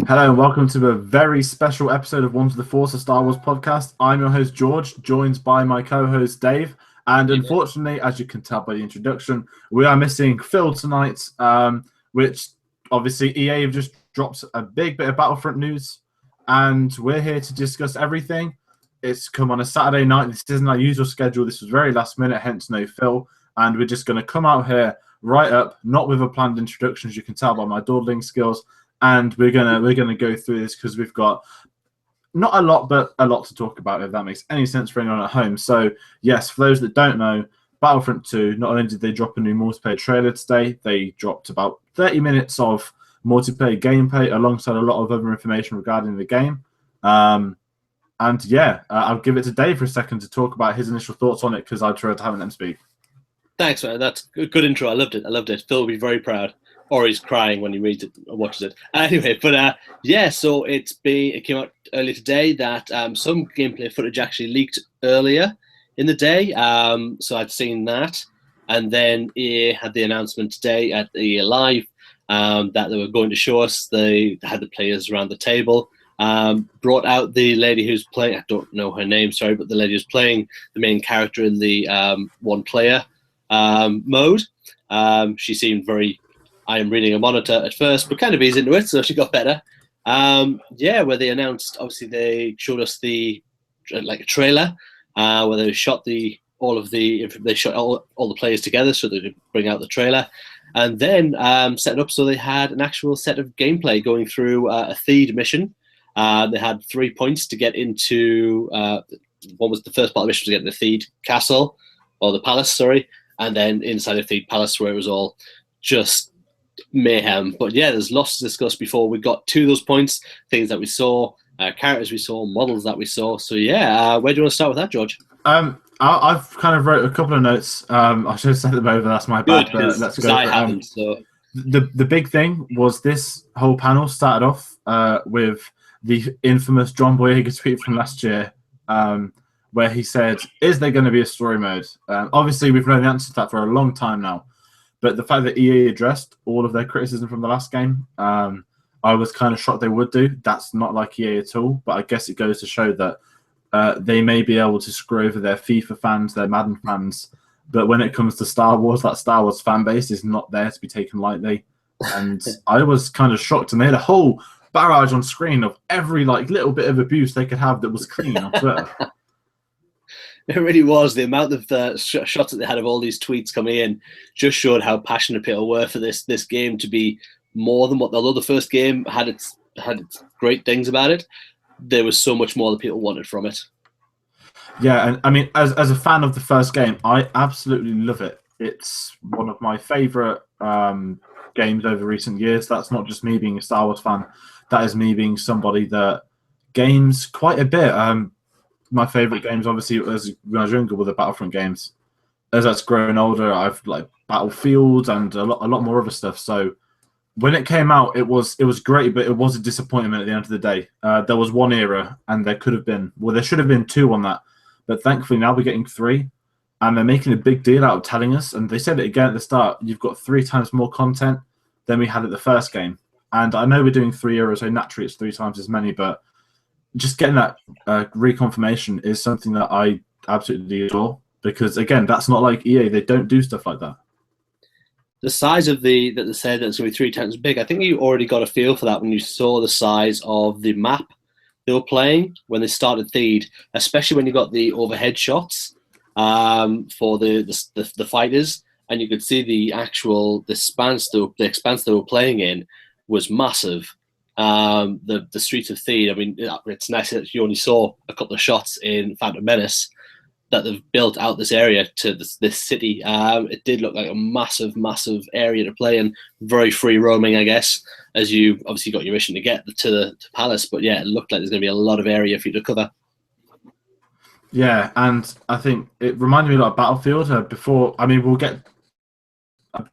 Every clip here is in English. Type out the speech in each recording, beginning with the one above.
Hello and welcome to a very special episode of One to the Force, a Star Wars podcast. I'm your host, George, joined by my co-host, Dave. And unfortunately, as you can tell by the introduction, we are missing Phil tonight, which obviously EA have just dropped a big bit of Battlefront news. And we're here to discuss everything. It's come on a Saturday night. This isn't our usual schedule. This was very last minute, hence no Phil. And we're just going to come out here right up, not with a planned introduction, as you can tell by my dawdling skills. And we're gonna go through this because we've got not a lot, but a lot to talk about, if that makes any sense for anyone at home. So yes, for those that don't know, Battlefront 2, not only did they drop a new multiplayer trailer today, they dropped about 30 minutes of multiplayer gameplay alongside a lot of other information regarding the game. I'll give it to Dave for a second to talk about his initial thoughts on it because I tried having them speak. Thanks, man. That's a good intro. I loved it. Phil will be very proud. Or he's crying when he reads it or watches it. Anyway, but so it came out earlier today that some gameplay footage actually leaked earlier in the day. So I'd seen that, and then EA had the announcement today at EA Live that they were going to show us. They had the players around the table. Brought out the lady who's playing. I don't know her name, sorry, but the lady who's playing the main character in the one-player mode. She seemed very. I am reading a monitor at first, but kind of eased into it, so she got better. Where they announced, obviously they showed us a trailer where they shot all the players together so they could bring out the trailer, and then set it up so they had an actual set of gameplay going through a Theed mission. They had 3 points to get into. One was the first part of the mission was to get into the Theed castle or the palace, sorry, and then inside the Theed palace where it was all just mayhem. But yeah, there's lots to discuss before we got to those points, things that we saw, characters we saw, models that we saw. So yeah, where do you want to start with that, George? I've kind of wrote a couple of notes. I should have sent them over. That's my bad. But let's go. I haven't. So the big thing was this whole panel started off with the infamous John Boyega tweet from last year, where he said, "Is there going to be a story mode?" Obviously, we've known the answer to that for a long time now. But the fact that EA addressed all of their criticism from the last game, I was kind of shocked they would do. That's not like EA at all. But I guess it goes to show that they may be able to screw over their FIFA fans, their Madden fans. But when it comes to Star Wars, that Star Wars fan base is not there to be taken lightly. And I was kind of shocked. And they had a whole barrage on screen of every little bit of abuse they could have that was clean on Twitter. It really was. The amount of shots that they had of all these tweets coming in just showed how passionate people were for this game to be more than what. Although the first game had its great things about it, there was so much more that people wanted from it. Yeah, and I mean, as a fan of the first game, I absolutely love it. It's one of my favorite games over recent years. That's not just me being a Star Wars fan. That is me being somebody that games quite a bit. My favorite games, obviously, when I was younger, were the Battlefront games. As I've grown older, I've Battlefield and a lot more other stuff. So when it came out, it was great, but it was a disappointment at the end of the day. There was one era, and there should have been two on that. But thankfully, now we're getting three, and they're making a big deal out of telling us. And they said it again at the start. You've got 3 times more content than we had at the first game. And I know we're doing 3 eras, so naturally it's 3 times as many, but just getting that reconfirmation is something that I absolutely adore because, again, that's not like EA. They don't do stuff like that. The size of that they said that it's going to be 3 times big, I think you already got a feel for that when you saw the size of the map they were playing when they started Theed, especially when you got the overhead shots for the fighters, and you could see the expanse they were playing in was massive. The streets of Theed, I mean, it's nice that you only saw a couple of shots in Phantom Menace that they've built out this area to this city. It did look like a massive area to play in, very free roaming, I guess, as you obviously got your mission to get to the palace. But yeah, it looked like there's going to be a lot of area for you to cover. Yeah, and I think it reminded me a lot of Battlefield. We'll get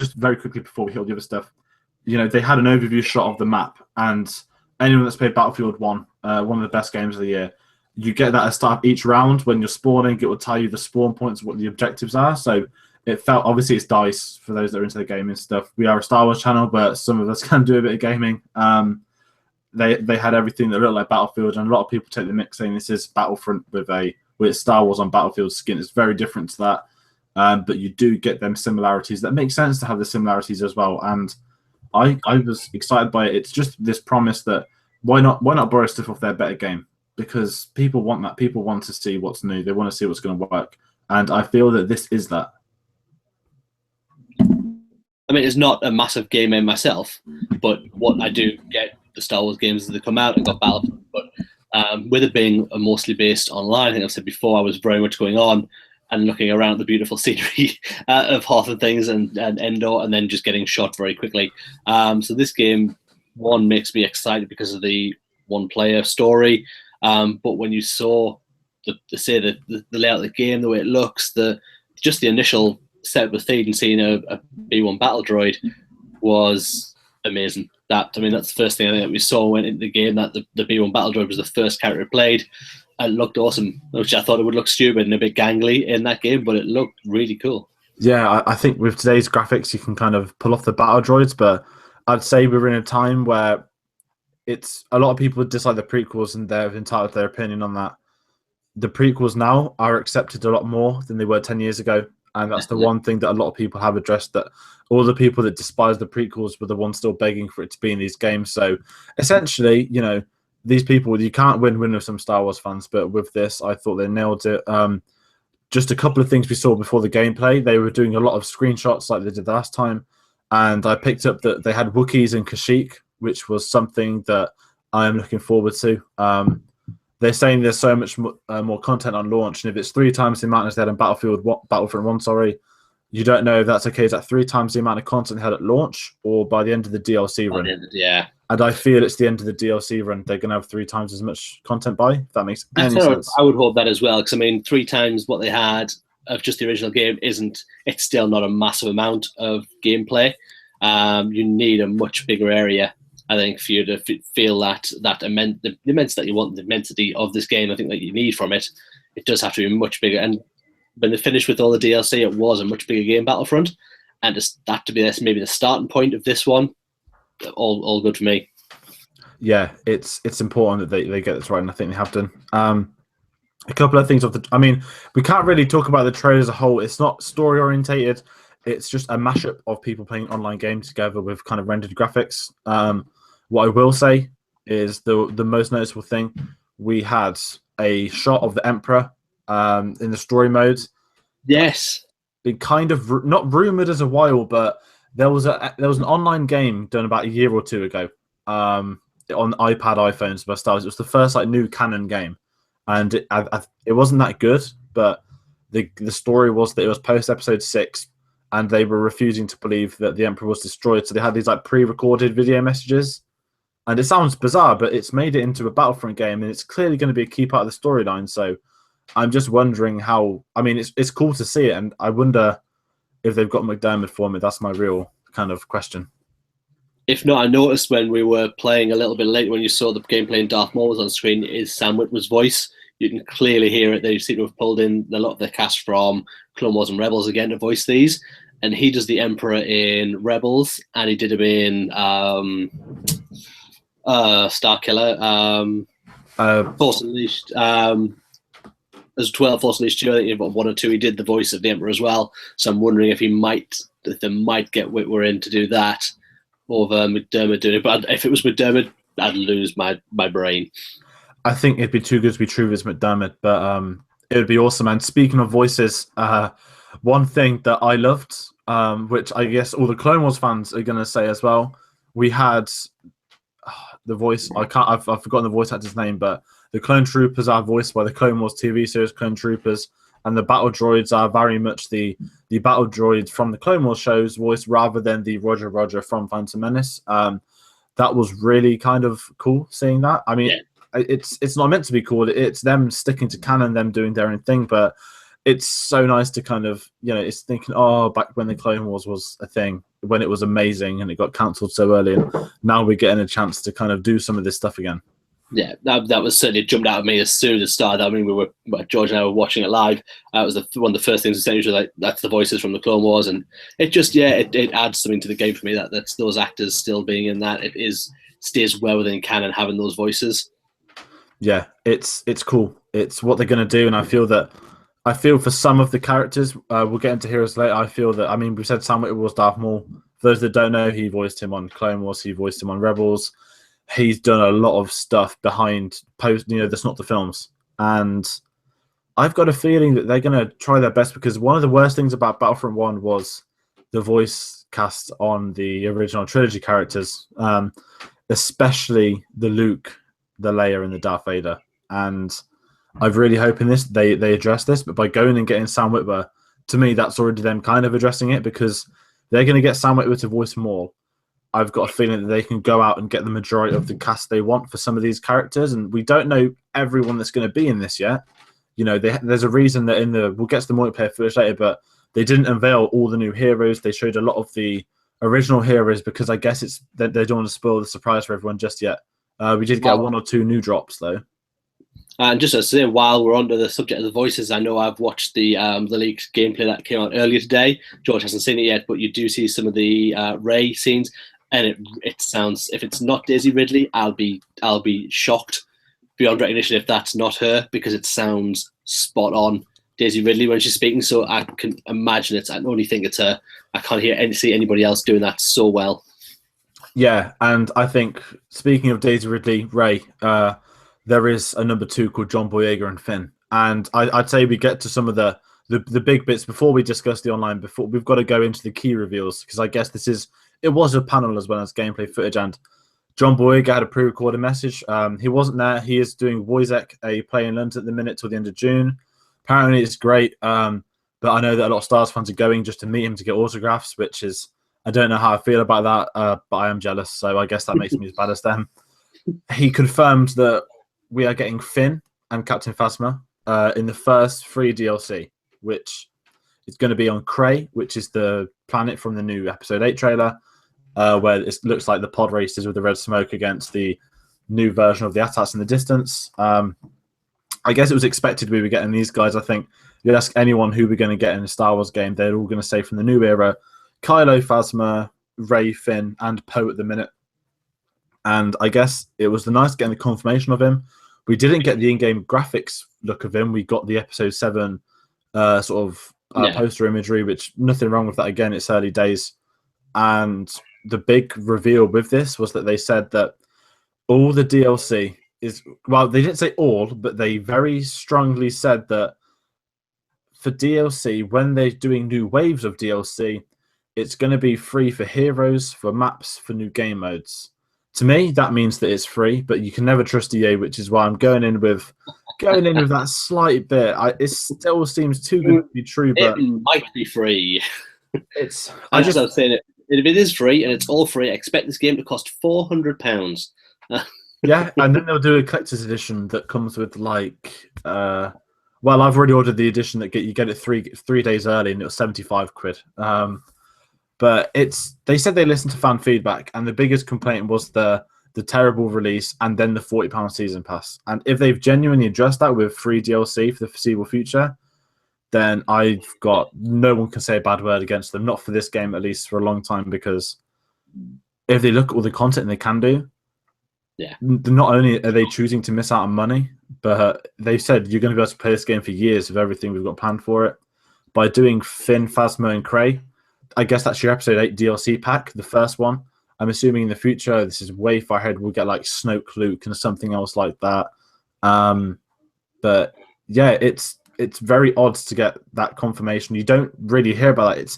just very quickly before we hit all the other stuff. You know, they had an overview shot of the map, and anyone that's played Battlefield 1, one of the best games of the year, you get that at the start of each round. When you're spawning, it will tell you the spawn points, what the objectives are. So it felt, obviously it's DICE for those that are into the gaming stuff. We are a Star Wars channel, but some of us can do a bit of gaming. they had everything that looked like Battlefield, and a lot of people take the mix saying this is Battlefront with Star Wars on Battlefield skin. It's very different to that, but you do get them similarities. That makes sense to have the similarities as well. And I was excited by it. It's just this promise that why not borrow stuff off their better game, because people want that. People want to see what's new. They want to see what's going to work, and I feel that this is that. I mean, it's not a massive game in myself, but what I do get the Star Wars games as they come out, and got Battlefront. But with it being mostly based online, I think I've said before, I was very much going on and looking around the beautiful scenery of Hoth and things and Endor, and then just getting shot very quickly. So this game, one, makes me excited because of the one-player story. But when you saw the layout of the game, the way it looks, just the initial set with Theed and seeing a B1 battle droid was amazing. That's the first thing I think that we saw when into the game, that the B1 battle droid was the first character played, and it looked awesome, which I thought it would look stupid and a bit gangly in that game, but it looked really cool. Yeah, I think with today's graphics, you can kind of pull off the battle droids, but I'd say we're in a time where it's a lot of people dislike the prequels and they're entitled to their opinion on that. The prequels now are accepted a lot more than they were 10 years ago. And that's the one thing that a lot of people have addressed, that all the people that despise the prequels were the ones still begging for it to be in these games. So essentially, these people, you can't win with some Star Wars fans, but with this, I thought they nailed it. Just a couple of things we saw before the gameplay. They were doing a lot of screenshots like they did the last time. And I picked up that they had Wookiees and Kashyyyk, which was something that I am looking forward to. They're saying there's so much more content on launch, and if it's 3 times the amount as they had in Battlefront 1, you don't know if that's okay. Is that 3 times the amount of content they had at launch, or by the end of the DLC run? Yeah. And I feel it's the end of the DLC run. They're going to have 3 times as much content by. If that makes any sense. I would hope that as well, because 3 times what they had of just the original game it's still not a massive amount of gameplay. You need a much bigger area, I think, for you to feel the immense that you want, the immensity of this game, I think, that you need from it. It does have to be much bigger. And when they finished with all the DLC, it was a much bigger game, Battlefront. And just that to be maybe the starting point of this one, all good for me. Yeah, it's important that they get this right, and I think they have done. A couple of things we can't really talk about the trailer as a whole. It's not story orientated. It's just a mashup of people playing online games together with kind of rendered graphics. What I will say is the most noticeable thing, we had a shot of the Emperor in the story mode. Yes. It kind of not rumored as a while, but there was an online game done about a year or 2 ago on iPad, iPhones by Star Wars. It was the first new canon game, and it wasn't that good, but the story was that it was post episode 6. And they were refusing to believe that the Emperor was destroyed. So they had these pre-recorded video messages. And it sounds bizarre, but it's made it into a Battlefront game, and it's clearly going to be a key part of the storyline. So I'm just wondering how... it's cool to see it, and I wonder if they've got McDermott for me. That's my real kind of question. If not, I noticed when we were playing a little bit later, when you saw the gameplay and Darth Maul was on screen, is Sam Witwer's voice. You can clearly hear it. They seem to have pulled in a lot of the cast from Clone Wars and Rebels again to voice these. And he does the Emperor in Rebels, and he did him in Starkiller, Force Unleashed. There's 12 Force Unleashed 2, I think, but 1 or 2 he did the voice of the Emperor as well. So I'm wondering if they might get Witwer in to do that over McDermott doing it. But if it was McDermott, I'd lose my brain. I think it'd be too good to be true with McDermott, but it would be awesome. And speaking of voices, one thing that I loved, which I guess all the Clone Wars fans are going to say as well, we had the voice. I've forgotten the voice actor's name, but the Clone Troopers are voiced by the Clone Wars TV series Clone Troopers, and the battle droids are very much the battle droids from the Clone Wars shows voiced rather than the Roger from Phantom Menace. That was really kind of cool seeing that. It's not meant to be cool. It's them sticking to canon, them doing their own thing, but it's so nice to kind of, it's thinking, back when the Clone Wars was a thing, when it was amazing and it got cancelled so early, and now we're getting a chance to kind of do some of this stuff again. Yeah, that was certainly jumped out at me as soon as it started. George and I were watching it live. It was one of the first things essentially, that's the voices from the Clone Wars, and it just, it adds something to the game for me. That's those actors still being in that. It is stays well within canon having those voices. Yeah, it's cool. It's what they're going to do, and I feel for some of the characters, we'll get into heroes later. I feel that, I mean, we said Sam Witwer was Darth Maul. For those that don't know, he voiced him on Clone Wars. He voiced him on Rebels. He's done a lot of stuff behind that's not the films, and I've got a feeling that they're going to try their best, because one of the worst things about Battlefront 1 was the voice cast on the original trilogy characters, especially the Luke, the Leia, and the Darth Vader. And I'm really hoping they address this, but by going and getting Sam Witwer, to me, that's already them kind of addressing it, because they're going to get Sam Witwer to voice Maul. I've got a feeling that they can go out and get the majority of the cast they want for some of these characters, and we don't know everyone that's going to be in this yet. There's a reason that we'll get to the multiplayer footage later, but they didn't unveil all the new heroes. They showed a lot of the original heroes, because I guess they don't want to spoil the surprise for everyone just yet. We did get 1 or 2 new drops though. And just to say, while we're on to the subject of the voices, I know I've watched the leaked gameplay that came out earlier today. George hasn't seen it yet, but you do see some of the Rey scenes, and it sounds, if it's not Daisy Ridley, I'll be shocked beyond recognition if that's not her, because it sounds spot on Daisy Ridley when she's speaking. So I can imagine I only think it's her. I can't see anybody else doing that so well. Yeah, and I think, speaking of Daisy Ridley, Rey, there is a number 2 called John Boyega and Finn. And I'd say we get to some of the big bits before we discuss the online. Before we've got to go into the key reveals, because I guess it was a panel as well as gameplay footage. And John Boyega had a pre-recorded message. He wasn't there. He is doing Wojciech, a play in London at the minute till the end of June. Apparently it's great, but I know that a lot of Stars fans are going just to meet him to get autographs, which is, I don't know how I feel about that, but I am jealous, so I guess that makes me as bad as them. He confirmed that we are getting Finn and Captain Phasma in the first free DLC, which is going to be on Cray, which is the planet from the new Episode 8 trailer, where it looks like the pod races with the red smoke against the new version of the AT-ATs in the distance. I guess it was expected we were getting these guys. I think you ask anyone who we're going to get in a Star Wars game, they're all going to say from the new era, Kylo, Phasma, Rey, Finn, and Poe at the minute. And I guess it was nice getting the confirmation of him. We didn't get the in-game graphics look of him. We got the Episode 7 poster imagery, which nothing wrong with that. Again, it's early days. And the big reveal with this was that they said that all the DLC is, well, they didn't say all, but they very strongly said that for DLC, when they're doing new waves of DLC, it's going to be free for heroes, for maps, for new game modes. To me, that means that it's free, but you can never trust EA, which is why I'm going in with that slight bit. It still seems too good to be true, but it might be free. I'm saying it. If it is free and it's all free, I expect this game to cost £400. Yeah, and then they'll do a collector's edition that comes with like, well, I've already ordered the edition that you get it three days early, and it was £75. But they said they listened to fan feedback, and the biggest complaint was the terrible release and then the £40 season pass. And if they've genuinely addressed that with free DLC for the foreseeable future, then I've got no one can say a bad word against them. Not for this game, at least for a long time, because if they look at all the content they can do, yeah, not only are they choosing to miss out on money, but they said you're going to be able to play this game for years with everything we've got planned for it. By doing Finn, Phasma, and Cray, I guess that's your Episode 8 DLC pack, the first one. I'm assuming in the future, this is way far ahead, we'll get like Snoke Luke and something else like that. But yeah, it's very odd to get that confirmation. You don't really hear about that.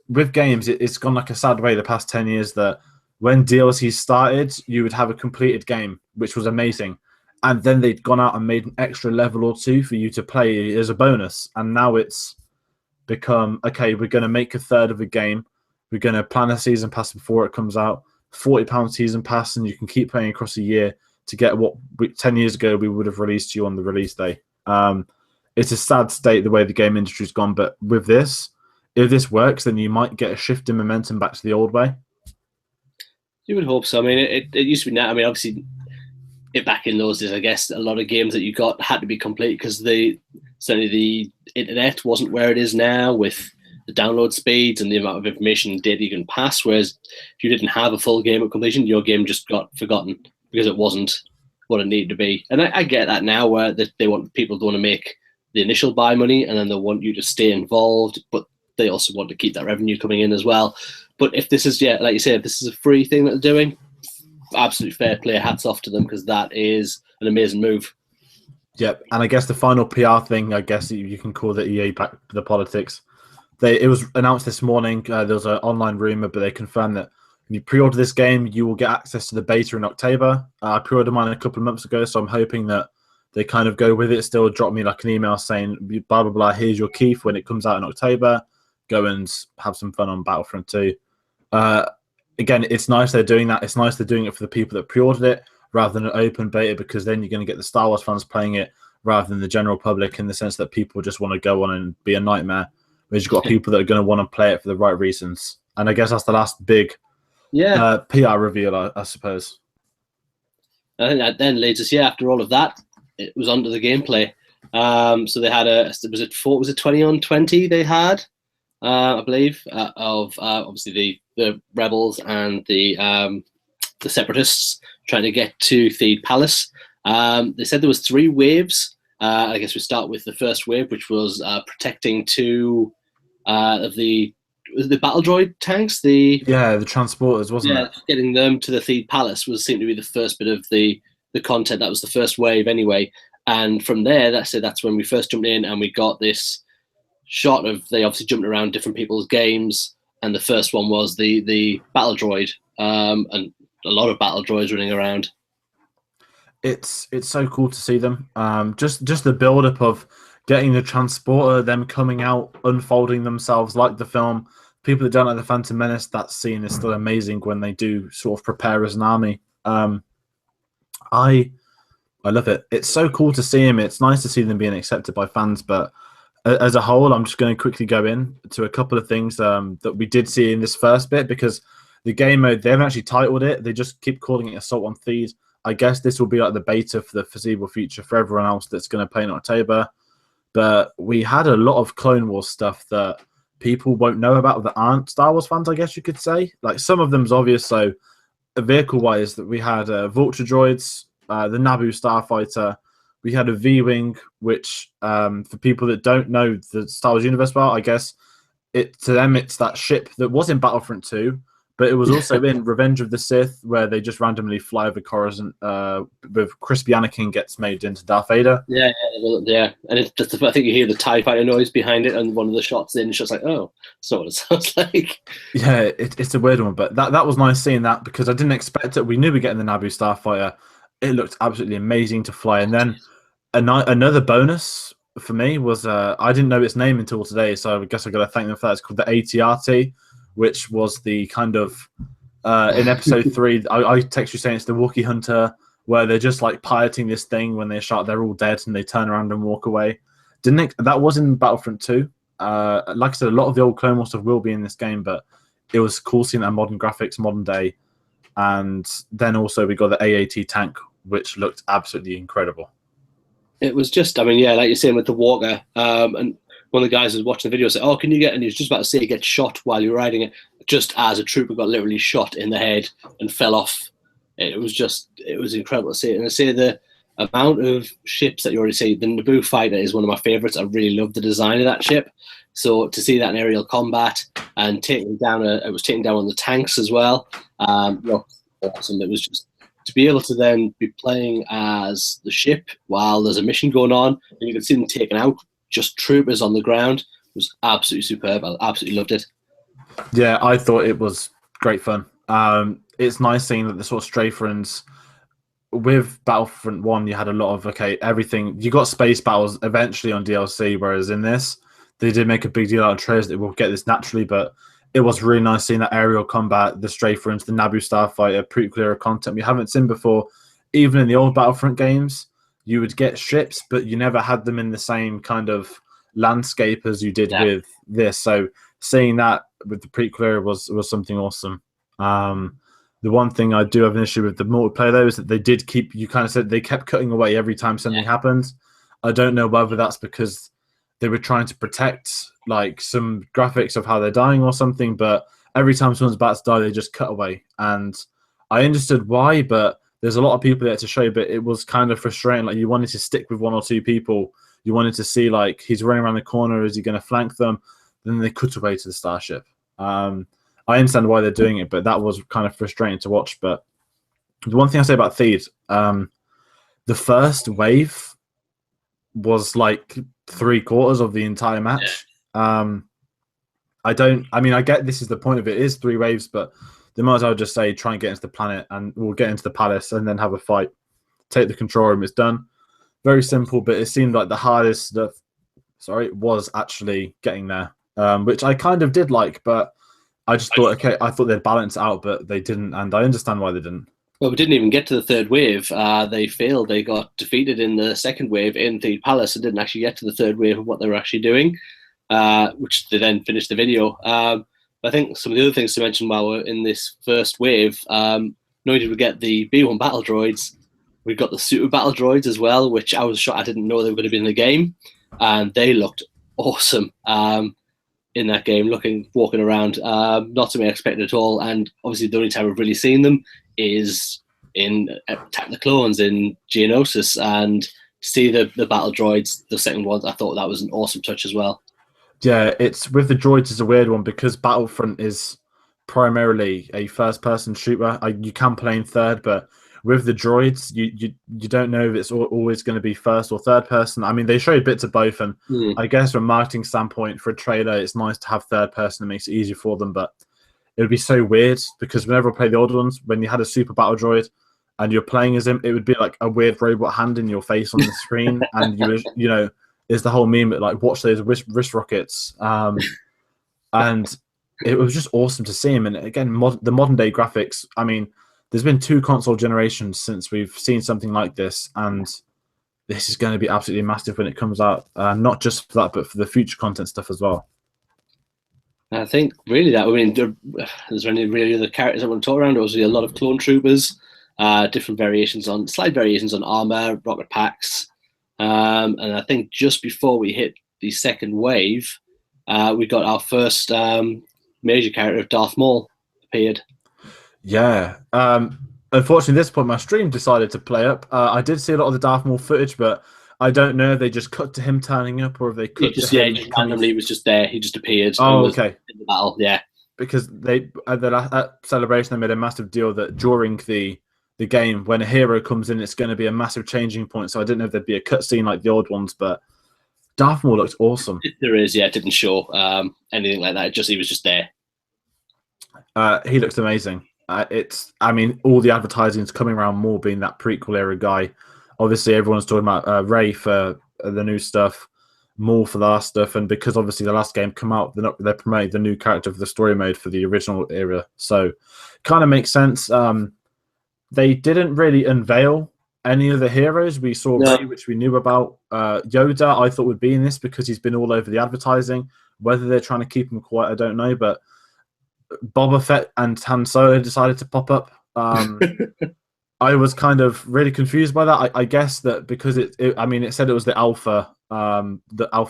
With games, it's gone like a sad way the past 10 years that when DLC started, you would have a completed game, which was amazing. And then they'd gone out and made an extra level or two for you to play as a bonus. And now it's become, okay, we're going to make a third of a game. We're going to plan a season pass before it comes out, £40 season pass, and you can keep playing across a year to get what 10 years ago we would have released you on the release day. It's a sad state the way the game industry's gone, but with this, if this works, then you might get a shift in momentum back to the old way. You would hope so. I mean, it used to be now. I mean, obviously, back in those days, I guess a lot of games that you got had to be complete because certainly the internet wasn't where it is now with the download speeds and the amount of information and data you can pass. Whereas if you didn't have a full game at completion, your game just got forgotten because it wasn't what it needed to be. And I get that now, where they want people to want to make the initial buy money, and then they want you to stay involved, but they also want to keep that revenue coming in as well. But if this is, like you said, if this is a free thing that they're doing, absolutely fair play, hats off to them, because that is an amazing move. Yep, and I guess the final PR thing, I guess you can call the EA back to the politics. It was announced this morning, there was an online rumor, but they confirmed that when you pre-order this game, you will get access to the beta in October. I pre-ordered mine a couple of months ago, so I'm hoping that they kind of go with it. Still drop me like an email saying, blah, blah, blah, here's your key for when it comes out in October. Go and have some fun on Battlefront 2. Again, it's nice they're doing that. It's nice they're doing it for the people that pre-ordered it rather than an open beta, because then you're going to get the Star Wars fans playing it rather than the general public, in the sense that people just want to go on and be a nightmare. Whereas you've got people that are going to want to play it for the right reasons. And I guess that's the last big PR reveal, I suppose. I think that then leads us, after all of that, it was onto the gameplay. So they had was it 20 on 20 they had, I believe, of obviously the rebels and the separatists trying to get to Theed Palace. They said there was 3 waves. I guess we start with the first wave, which was protecting 2 of the battle droid tanks. The transporters, wasn't it? Getting them to the Theed Palace seemed to be the first bit of the content. That was the first wave anyway. And from there, that's when we first jumped in, and we got this shot of they obviously jumped around different people's games. And the first one was the battle droid, and a lot of battle droids running around. It's so cool to see them. Just the build up of getting the transporter, them coming out, unfolding themselves like the film. People that don't like the Phantom Menace, that scene is still amazing when they do sort of prepare as an army. I love it. It's so cool to see him. It's nice to see them being accepted by fans. But as a whole, I'm just going to quickly go in to a couple of things that we did see in this first bit, because the game mode, they haven't actually titled it. They just keep calling it Assault on Theed. I guess this will be like the beta for the foreseeable future for everyone else that's going to play in October. But we had a lot of Clone Wars stuff that people won't know about that aren't Star Wars fans, I guess you could say. Like, some of them's obvious. So vehicle-wise, that we had Vulture droids, the Naboo Starfighter. We had a V-Wing, which for people that don't know the Star Wars universe well, I guess to them it's that ship that was in Battlefront 2, but it was also in Revenge of the Sith, where they just randomly fly over Coruscant with Crispy Anakin gets made into Darth Vader. Yeah. And it's just, I think you hear the TIE fighter noise behind it, and one of the shots in, it's just like, oh, that's not what it sounds like. Yeah, it's a weird one, but that was nice seeing that, because I didn't expect it. We knew we'd get in the Naboo Starfighter. It looked absolutely amazing to fly. And then another bonus for me was I didn't know its name until today, so I guess I got to thank them for that. It's called the ATRT, which was the kind of in episode 3. I text you saying it's the Wookiee Hunter, where they're just like piloting this thing. When they're shot, they're all dead, and they turn around and walk away. That was in Battlefront 2. Like I said, a lot of the old Clone Wars stuff will be in this game, but it was cool seeing that modern graphics, modern day. And then also we got the AAT tank, which looked absolutely incredible. It was just, like you're saying with the Walker, and one of the guys was watching the video said, "Oh, can you get?" And he was just about to say, "Get shot while you're riding it," just as a trooper got literally shot in the head and fell off. It was incredible to see it. And I say the amount of ships that you already see, the Naboo fighter is one of my favorites. I really love the design of that ship. So to see that in aerial combat and taking down it was taking down one of the tanks as well. Awesome. It was just to be able to then be playing as the ship while there's a mission going on, and you can see them taking out just troopers on the ground. It was absolutely superb. I absolutely loved it. Yeah, I thought it was great fun. It's nice seeing that the sort of strafe runs with Battlefront 1, you had a lot of, everything. You got space battles eventually on DLC, whereas in this, they did make a big deal out of trailers that we'll get this naturally, but it was really nice seeing that aerial combat, the strafe runs, the Naboo Starfighter, pre-clear content we haven't seen before. Even in the old Battlefront games, you would get ships, but you never had them in the same kind of landscape as you did with this. So seeing that with the pre-clear was something awesome. The one thing I do have an issue with the multiplayer, though, is that they did keep, you kind of said they kept cutting away every time something happened. I don't know whether that's because they were trying to protect like some graphics of how they're dying or something, but every time someone's about to die, they just cut away. And I understood why, but there's a lot of people there to show, but it was kind of frustrating. Like, you wanted to stick with one or two people. You wanted to see, like, he's running around the corner. Is he going to flank them? Then they cut away to the starship. I understand why they're doing it, but that was kind of frustrating to watch. But the one thing I say about Theed, the first wave was like 3/4 of the entire match. Yeah. I get this is the point of it is 3 waves, but they might as well just say try and get into the planet and we'll get into the palace and then have a fight. Take the control room, it's done. Very simple, but it seemed like the hardest stuff was actually getting there. Which I kind of did like, but I just thought, okay, I thought they'd balance it out, but they didn't, and I understand why they didn't. Well, we didn't even get to the third wave. They failed. They got defeated in the second wave in the palace and didn't actually get to the third wave of what they were actually doing, which they then finished the video. I think some of the other things to mention while we're in this first wave, not only did we get the B1 battle droids, we got the super battle droids as well, which I was shocked I didn't know they were going to be in the game, and they looked awesome in that game, walking around, not something I expected at all. And obviously the only time we've really seen them is in Attack of the Clones in Geonosis, and see the battle droids, the second ones, I thought that was an awesome touch as well. Yeah, it's with the droids is a weird one because Battlefront is primarily a first-person shooter. You can play in third, but with the droids, you don't know if it's always going to be first or third person. I mean, they showed bits of both, and I guess from a marketing standpoint, for a trailer, it's nice to have third person. It makes it easier for them, but it would be so weird because whenever I play the old ones, when you had a super battle droid and you're playing as him, it would be like a weird robot hand in your face on the screen, and you know, is the whole meme like watch those wrist rockets, and it was just awesome to see him. And again, the modern day graphics. I mean, there's been 2 console generations since we've seen something like this, and this is going to be absolutely massive when it comes out. Not just for that, but for the future content stuff as well. I think really that, I mean, there's any really other characters I want to talk around. There was a lot of clone troopers, different slight variations on armor, rocket packs. And I think just before we hit the second wave, we got our first major character of Darth Maul appeared. Yeah. Unfortunately, at this point, my stream decided to play up. I did see a lot of the Darth Maul footage, but I don't know if they just cut to him turning up or if they cut to him. Just randomly, he was just there. He just appeared. Oh, okay. In the battle, yeah. Because they at the celebration, they made a massive deal that during the game, when a hero comes in, it's going to be a massive changing point. So I didn't know if there'd be a cutscene like the old ones, but Darth Maul looked awesome. There is, yeah. It didn't show anything like that. He was just there. He looks amazing. I mean, all the advertising is coming around Maul being that prequel era guy. Obviously, everyone's talking about Rey for the new stuff, Maul for the last stuff, and because obviously the last game come out, they're promoting the new character for the story mode for the original era. So, kind of makes sense. They didn't really unveil any of the heroes. We saw Rey, which we knew about. Yoda, I thought would be in this because he's been all over the advertising. Whether they're trying to keep him quiet, I don't know. But Boba Fett and Han Solo decided to pop up. I was kind of really confused by that. I guess that because it said it was the alpha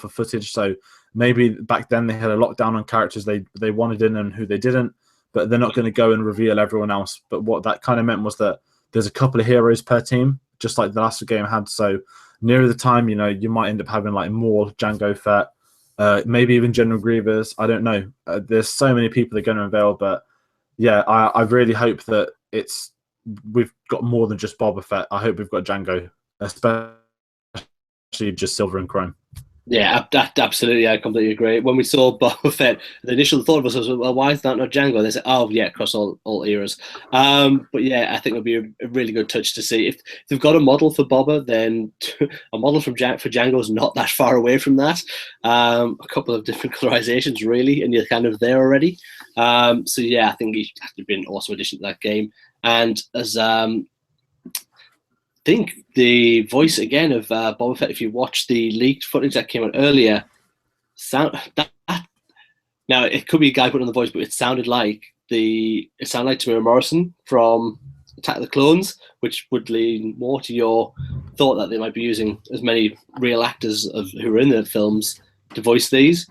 footage. So maybe back then they had a lockdown on characters they wanted in and who they didn't. But they're not going to go and reveal everyone else. But what that kind of meant was that there's a couple of heroes per team, just like the last game had. So nearer the time, you might end up having like more Jango Fett, maybe even General Grievous. I don't know. There's so many people they're going to unveil. But yeah, I really hope that we've got more than just Boba Fett. I hope we've got Jango, especially just Silver and Chrome. Yeah, absolutely. I completely agree. When we saw Boba Fett, the initial thought was, well, why is that not Jango? They said, oh, yeah, across all eras. But yeah, I think it'll be a really good touch to see. If they've got a model for Boba, then a model for Jango is not that far away from that. A couple of different colorizations, really, and you're kind of there already. So yeah, I think he has to be an awesome addition to that game. And as think the voice again of Boba Fett, if you watch the leaked footage that came out earlier, now it could be a guy putting on the voice, but it sounded like Tamara Morrison from Attack of the Clones, which would lean more to your thought that they might be using as many real actors who are in the films to voice these.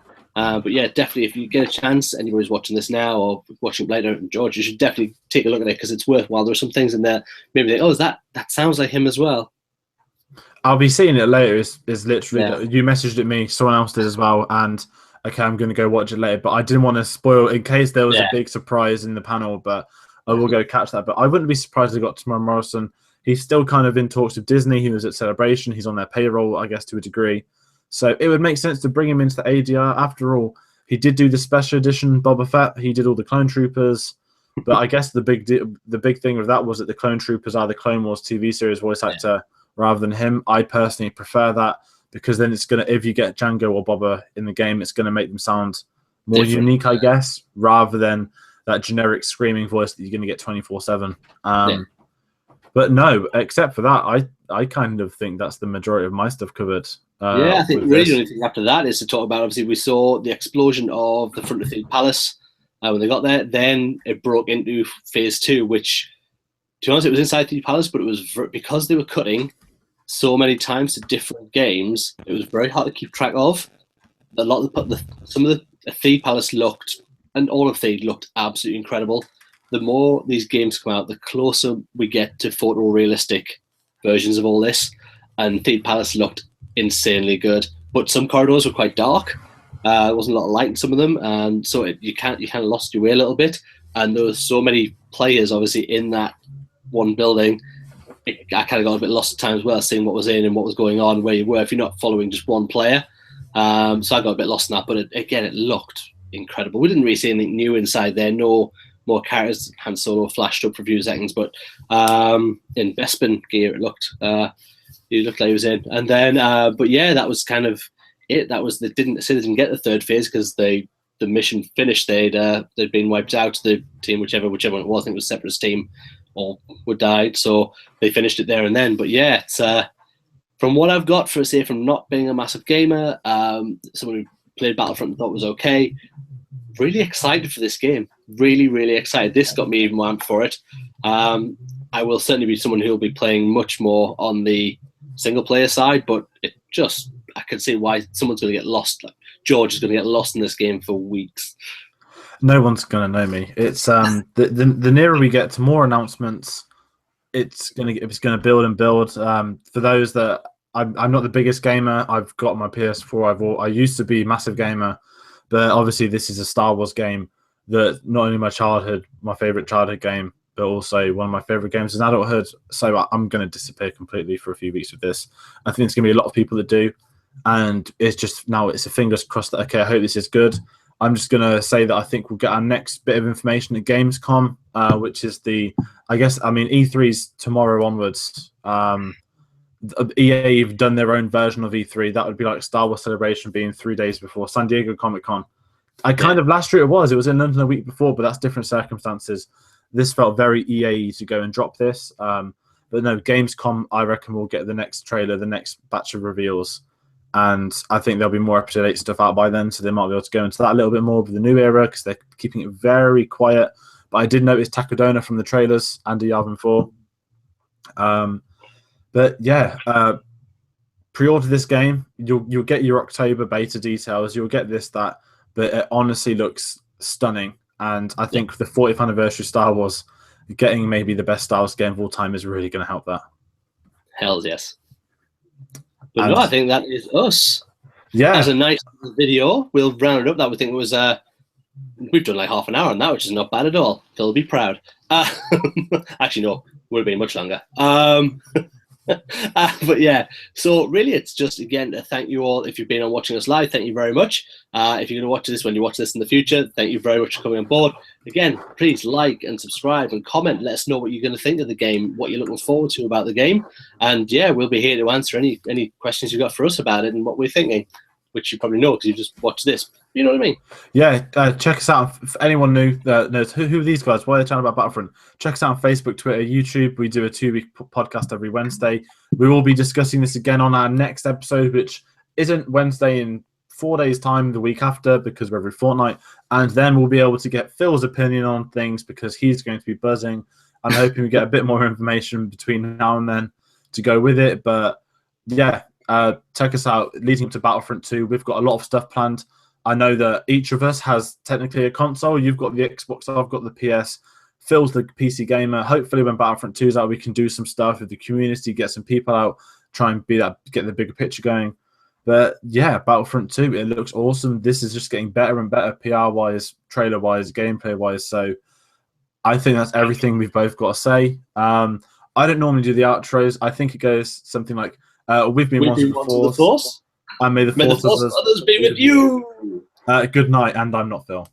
But yeah, definitely, if you get a chance, anybody's watching this now or watching later, George, you should definitely take a look at it because it's worthwhile. There are some things in there, maybe they, that sounds like him as well. I'll be seeing it later. Is literally you messaged it me, someone else did as well, and okay, I'm going to go watch it later. But I didn't want to spoil in case there was a big surprise in the panel. But I will go catch that. But I wouldn't be surprised if they got Tamara Morrison. He's still kind of in talks with Disney. He was at Celebration. He's on their payroll, I guess, to a degree. So it would make sense to bring him into the ADR. After all, he did do the special edition Boba Fett. He did all the Clone Troopers. But I guess the big thing with that was that the Clone Troopers are the Clone Wars TV series voice actor rather than him. I personally prefer that because then it's going to, if you get Jango or Boba in the game, it's going to make them sound more unique, I guess, rather than that generic screaming voice that you're going to get 24/7. But no, except for that, I kind of think that's the majority of my stuff covered. I think really the only thing after that is to talk about, obviously, we saw the explosion of the front of the palace when they got there. Then it broke into phase 2, which, to be honest, it was inside the palace, but it was because they were cutting so many times to different games, it was very hard to keep track of. A lot of some of the Theed Palace looked, and all of Theed looked absolutely incredible. The more these games come out, the closer we get to photorealistic versions of all this. And Theed Palace looked insanely good, but some corridors were quite dark. There wasn't a lot of light in some of them, and so you kind of lost your way a little bit. And there were so many players, obviously, in that one building. I kind of got a bit lost at times, well, seeing what was in and what was going on, where you were, if you're not following just one player. So I got a bit lost in that, but it looked incredible. We didn't really see anything new inside there. No more characters. Han Solo flashed up for a few seconds, but in Bespin gear, it looked he looked like he was in. And then, but yeah, that was kind of it. That was they didn't get the third phase because the mission finished. They'd been wiped out. The team, whichever one it was, I think it was Separatist team, all were died. So they finished it there and then. But yeah, it's from what I've got from not being a massive gamer, someone who played Battlefront and thought it was okay. Really excited for this game. Really, really excited. This got me even more amped for it. I will certainly be someone who will be playing much more on the single player side, but I can see why someone's going to get lost. Like George is going to get lost in this game for weeks. No one's going to know me. It's the nearer we get to more announcements, it's going to build and build. For those that I'm not the biggest gamer. I've got my PS4. I used to be a massive gamer, but obviously this is a Star Wars game that not only my favorite childhood game, but also one of my favorite games in adulthood. So I'm going to disappear completely for a few weeks with this. I think there's going to be a lot of people that do, and it's just now it's a fingers crossed that okay, I hope this is good. I'm just going to say that I think we'll get our next bit of information at Gamescom, which is E3's tomorrow onwards. EA have done their own version of E3. That would be like Star Wars Celebration being 3 days before San Diego Comic-Con. Last year it was in London a week before, but that's different circumstances. This felt very EA to go and drop this. But no, Gamescom, I reckon we'll get the next trailer, the next batch of reveals. And I think there'll be more up-to-date stuff out by then, so they might be able to go into that a little bit more with the new era because they're keeping it very quiet. But I did notice Takadona from the trailers, Andy Yavin 4. But yeah, pre-order this game. You'll get your October beta details. You'll get this, that. But it honestly looks stunning. And I think the 40th anniversary Star Wars, getting maybe the best Star Wars game of all time is really going to help that. Hells yes. But no, I think that is us. Yeah. As a nice video, we'll round it up. That we think was we've done like half an hour on that, which is not bad at all. Phil will be proud. Actually, no, would have been much longer. But yeah, so really it's just, again, to thank you all. If you've been on watching us live, thank you very much. If you're going to watch this when you watch this in the future, thank you very much for coming on board. Again, please like and subscribe and comment. Let us know what you're going to think of the game, what you're looking forward to about the game. And yeah, we'll be here to answer any questions you've got for us about it and what we're thinking, which you probably know because you just watched this. You know what I mean? Yeah, check us out. If anyone new knows who are these guys, why are they chatting about Battlefront? Check us out on Facebook, Twitter, YouTube. We do a 2-week podcast every Wednesday. We will be discussing this again on our next episode, which isn't Wednesday in 4 days' time, the week after, because we're every fortnight. And then we'll be able to get Phil's opinion on things because he's going to be buzzing. I'm hoping we get a bit more information between now and then to go with it. But yeah, check us out leading up to Battlefront 2. We've got a lot of stuff planned. I know that each of us has technically a console. You've got the Xbox, I've got the PS. Phil's the PC gamer. Hopefully, when Battlefront 2 is out, we can do some stuff with the community, get some people out, try and get the bigger picture going. But yeah, Battlefront 2, it looks awesome. This is just getting better and better, PR-wise, trailer-wise, gameplay-wise. So I think that's everything we've both got to say. I don't normally do the outros. I think it goes something like, we've been once with the Force. And may the Force others be with you. Good night, and I'm not Phil.